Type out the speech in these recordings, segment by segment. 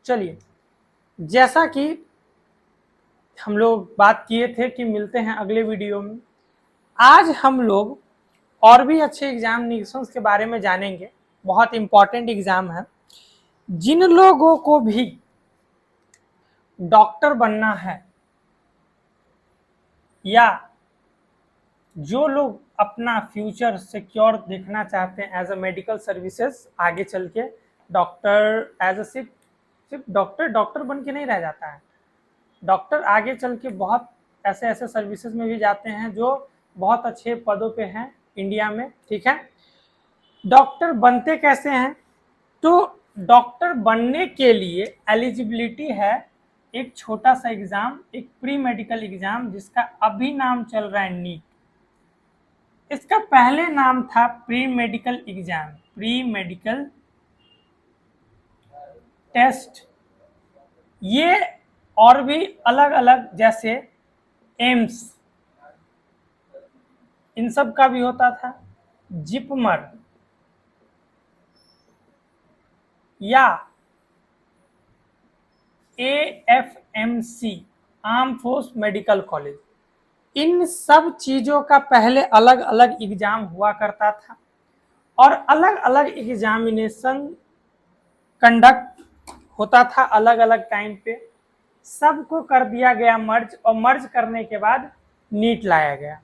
चलिए, जैसा कि हम लोग बात किए थे कि मिलते हैं अगले वीडियो में। आज हम लोग और भी अच्छे एग्जामिनेशंस के बारे में जानेंगे। बहुत इंपॉर्टेंट एग्जाम है। जिन लोगों को भी डॉक्टर बनना है या जो लोग अपना फ्यूचर सिक्योर देखना चाहते हैं एज अ मेडिकल सर्विसेज, आगे चल के डॉक्टर एज अ सिर्फ डॉक्टर बन के नहीं रह जाता है। डॉक्टर आगे चल के बहुत ऐसे ऐसे सर्विसेज में भी जाते हैं जो बहुत अच्छे पदों पे हैं इंडिया में। ठीक है, डॉक्टर बनते कैसे हैं? तो डॉक्टर बनने के लिए एलिजिबिलिटी है एक छोटा सा एग्जाम, एक प्री मेडिकल एग्जाम जिसका अभी नाम चल रहा है नीट। इसका पहले नाम था pre medical exam, pre medical test. ये और भी अलग अलग, जैसे एम्स, इन सब का भी होता था, जिपमर या AFMC, arm force medical college, इन सब चीजों का पहले अलग अलग एग्जाम हुआ करता था और अलग अलग एग्जामिनेशन कंडक्ट होता था अलग अलग टाइम पे। सबको कर दिया गया मर्ज, और मर्ज करने के बाद नीट लाया गया।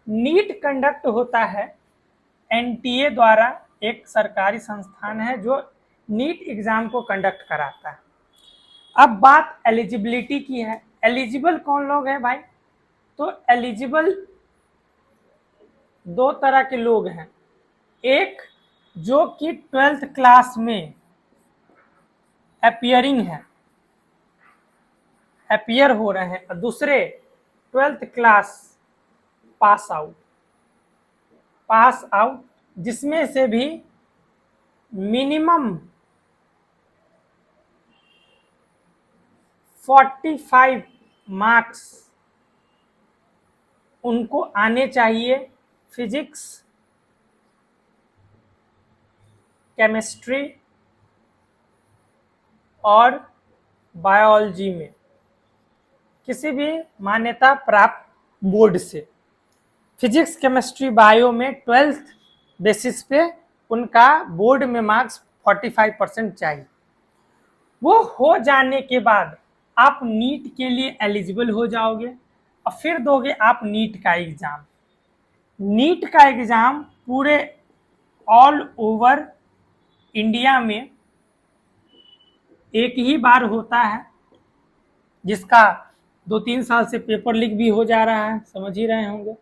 नीट कंडक्ट होता है NTA द्वारा, एक सरकारी संस्थान है जो नीट एग्जाम को कंडक्ट कराता है। अब बात एलिजिबिलिटी की है। एलिजिबल कौन लोग हैं भाई? तो एलिजिबल दो तरह के लोग हैं। एक जो कि 12th क्लास में अपियरिंग है, अपियर हो रहे हैं, और दूसरे 12th क्लास पास आउट, जिसमें से भी मिनिमम 45 मार्क्स उनको आने चाहिए फिजिक्स, केमिस्ट्री और बायोलॉजी में किसी भी मान्यता प्राप्त बोर्ड से। फिजिक्स, केमिस्ट्री, बायो में 12th बेसिस पे उनका बोर्ड में मार्क्स 45% चाहिए। वो हो जाने के बाद आप नीट के लिए एलिजिबल हो जाओगे और फिर दोगे आप नीट का एग्जाम। नीट का एग्जाम पूरे ऑल ओवर इंडिया में एक ही बार होता है, जिसका 2-3 साल से पेपर लीक भी हो जा रहा है, समझ ही रहे होंगे।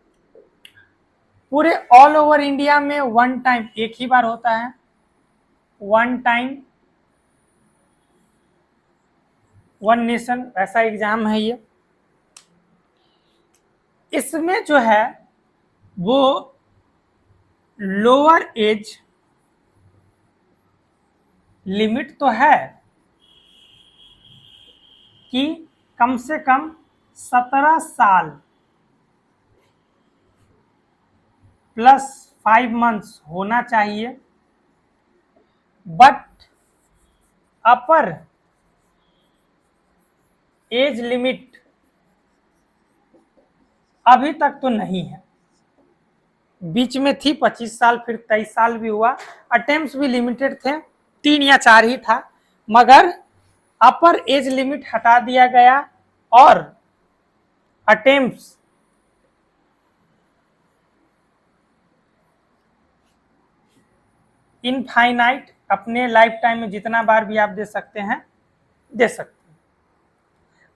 पूरे ऑल ओवर इंडिया में वन टाइम, एक ही बार होता है, वन टाइम वन नेशन, ऐसा एग्जाम है ये। इसमें जो है वो लोअर एज लिमिट तो है कि कम से कम 17 साल प्लस 5 मंथ्स होना चाहिए, बट अपर एज लिमिट अभी तक तो नहीं है। बीच में थी 25 साल, फिर 23 साल भी हुआ। अटेम्प्ट्स भी लिमिटेड थे, 3 या 4 ही था, मगर अपर एज लिमिट हटा दिया गया और अटेम्प्ट्स इनफाइनाइट, अपने लाइफ टाइम में जितना बार भी आप दे सकते हैं दे सकते हैं।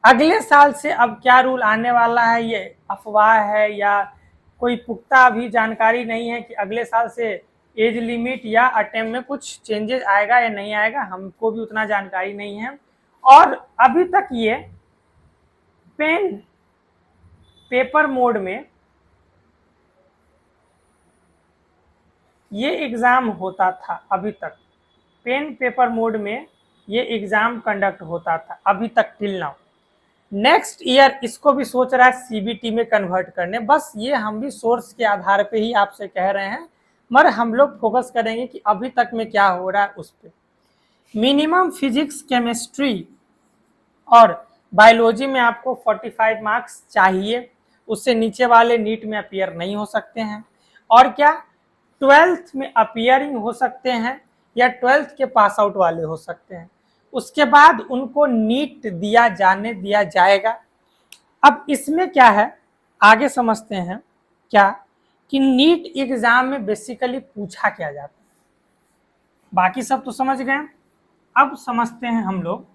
अगले साल से अब क्या रूल आने वाला है ये अफवाह है, या कोई पुख्ता अभी जानकारी नहीं है कि अगले साल से एज लिमिट या अटेम्प्ट में कुछ चेंजेस आएगा या नहीं आएगा, हमको भी उतना जानकारी नहीं है। और अभी तक ये पेन पेपर मोड में ये एग्जाम होता था। अभी तक पेन पेपर मोड में ये एग्जाम कंडक्ट होता था अभी तक, टिल नाउ। नेक्स्ट ईयर इसको भी सोच रहा है CBT में कन्वर्ट करने। बस ये हम भी सोर्स के आधार पे ही आपसे कह रहे हैं, मगर हम लोग फोकस करेंगे कि अभी तक में क्या हो रहा है उस पर। मिनिमम फिजिक्स, केमिस्ट्री और बायोलॉजी में आपको 45 मार्क्स चाहिए, उससे नीचे वाले नीट में अपीयर नहीं हो सकते हैं। और क्या 12th में अपीयरिंग हो सकते हैं या 12th के पास आउट वाले हो सकते हैं, उसके बाद उनको नीट दिया जाएगा। अब इसमें क्या है आगे समझते हैं क्या कि नीट एग्जाम में बेसिकली पूछा क्या जाता है। बाकी सब तो समझ गए, अब समझते हैं हम लोग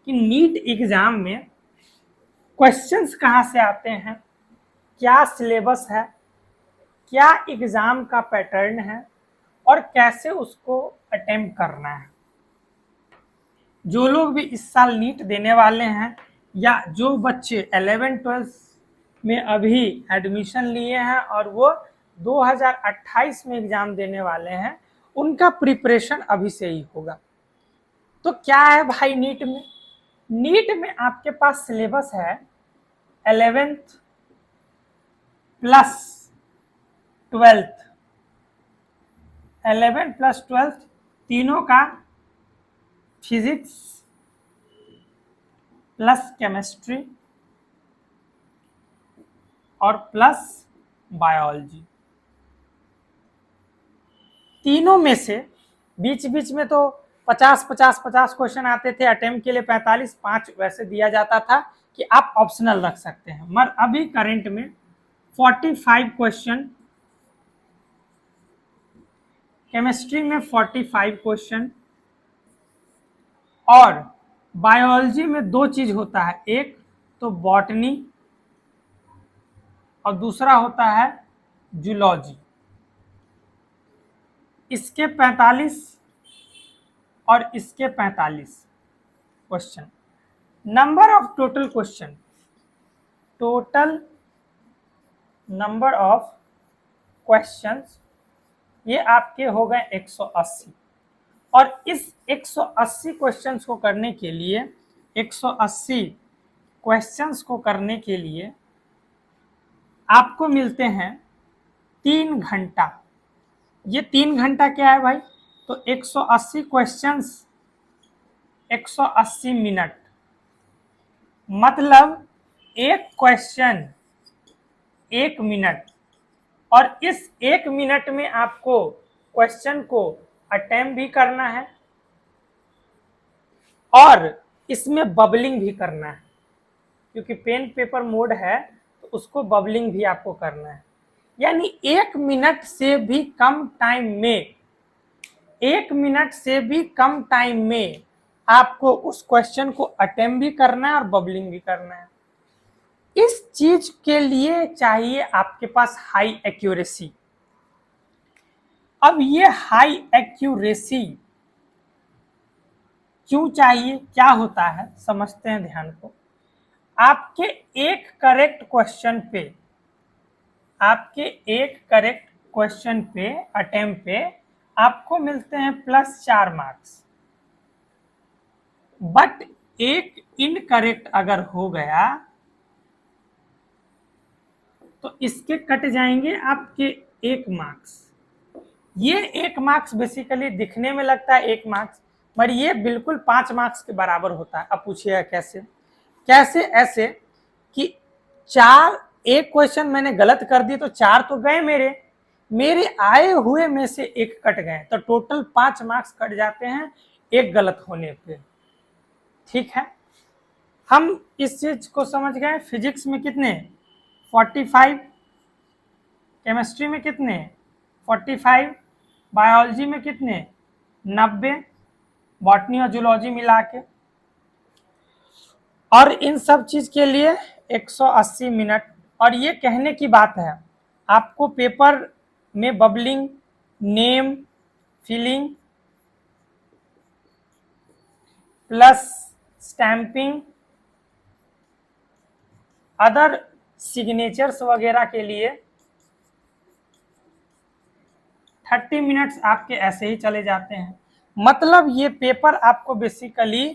कि नीट एग्जाम में क्वेश्चंस कहाँ से आते हैं, क्या सिलेबस है, क्या एग्जाम का पैटर्न है और कैसे उसको अटेम्प्ट करना है। जो लोग भी इस साल नीट देने वाले हैं या जो बच्चे 11-12 में अभी एडमिशन लिए हैं और वो 2028 में एग्जाम देने वाले हैं, उनका प्रिपरेशन अभी से ही होगा। तो क्या है भाई नीट में, नीट में आपके पास सिलेबस है 11th plus 12th, 11 plus 12th तीनों का फिजिक्स प्लस केमिस्ट्री और प्लस बायोलॉजी। तीनों में से बीच बीच में तो 50-50-50 क्वेश्चन आते थे, अटेम्प्ट के लिए 45, 5 वैसे दिया जाता था कि आप ऑप्शनल रख सकते हैं। मगर अभी करंट में 45 क्वेश्चन, केमिस्ट्री में 45 क्वेश्चन और बायोलॉजी में दो चीज होता है, एक तो बॉटनी और दूसरा होता है जूलॉजी। इसके 45 और इसके 45 question. Number of total question, total number of questions ये आपके हो गए 180। और इस 180 क्वेश्चंस को करने के लिए 180 क्वेश्चंस को करने के लिए आपको मिलते हैं 3 घंटा। ये 3 घंटा क्या है भाई, तो 180 क्वेश्चंस 180 मिनट, मतलब एक क्वेश्चन 1 मिनट। और इस 1 मिनट में आपको क्वेश्चन को अटेम्प्ट भी करना है और इसमें बबलिंग भी करना है, क्योंकि पेन पेपर मोड है तो उसको बबलिंग भी आपको करना है। यानी 1 मिनट से भी कम टाइम में, 1 मिनट से भी कम टाइम में आपको उस क्वेश्चन को अटेम्प्ट भी करना है और बबलिंग भी करना है। इस चीज के लिए चाहिए आपके पास हाई एक्यूरेसी। अब ये हाई एक्यूरेसी क्यों चाहिए, क्या होता है समझते हैं ध्यान को। आपके एक करेक्ट क्वेश्चन पे, आपके एक करेक्ट क्वेश्चन पे अटेम्प्ट पे आपको मिलते हैं +4 मार्क्स। बट एक इनकरेक्ट अगर हो गया तो इसके कट जाएंगे आपके 1 मार्क्स। ये 1 मार्क्स बेसिकली दिखने में लगता है 1 मार्क्स, पर ये बिल्कुल 5 मार्क्स के बराबर होता है। अब पूछिएगा कैसे, कैसे ऐसे कि 4, एक क्वेश्चन मैंने गलत कर दी तो 4 तो गए मेरे आए हुए में से 1 कट गए, तो टोटल 5 मार्क्स कट जाते हैं एक गलत होने पे। ठीक है, हम इस चीज को समझ गए। फिजिक्स में कितने 45, केमिस्ट्री में कितने 45, बायोलॉजी में कितने 90, बॉटनी और जूलॉजी मिला के। और इन सब चीज के लिए 180 मिनट। और ये कहने की बात है, आपको पेपर में bubbling, name, filling plus stamping, other signatures वगैरह के लिए 30 मिनट्स आपके ऐसे ही चले जाते हैं। मतलब ये पेपर आपको बेसिकली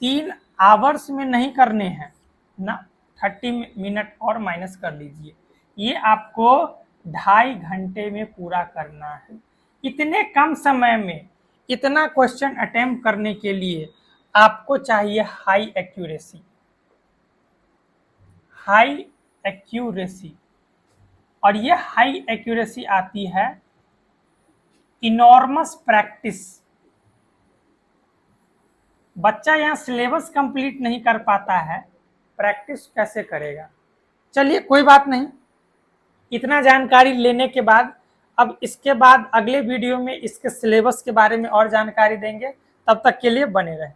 3 आवर्स में नहीं करने हैं ना, 30 मिनट और माइनस कर लीजिए, ये आपको 2.5 घंटे में पूरा करना है। इतने कम समय में इतना क्वेश्चन अटेम्प्ट करने के लिए आपको चाहिए हाई एक्यूरेसी, हाई एक्यूरेसी। और ये हाई एक्यूरेसी आती है इनॉर्मस प्रैक्टिस। बच्चा यहाँ सिलेबस कंप्लीट नहीं कर पाता है, प्रैक्टिस कैसे करेगा? चलिए कोई बात नहीं, इतना जानकारी लेने के बाद अब इसके बाद अगले वीडियो में इसके सिलेबस के बारे में और जानकारी देंगे। तब तक के लिए बने रहें।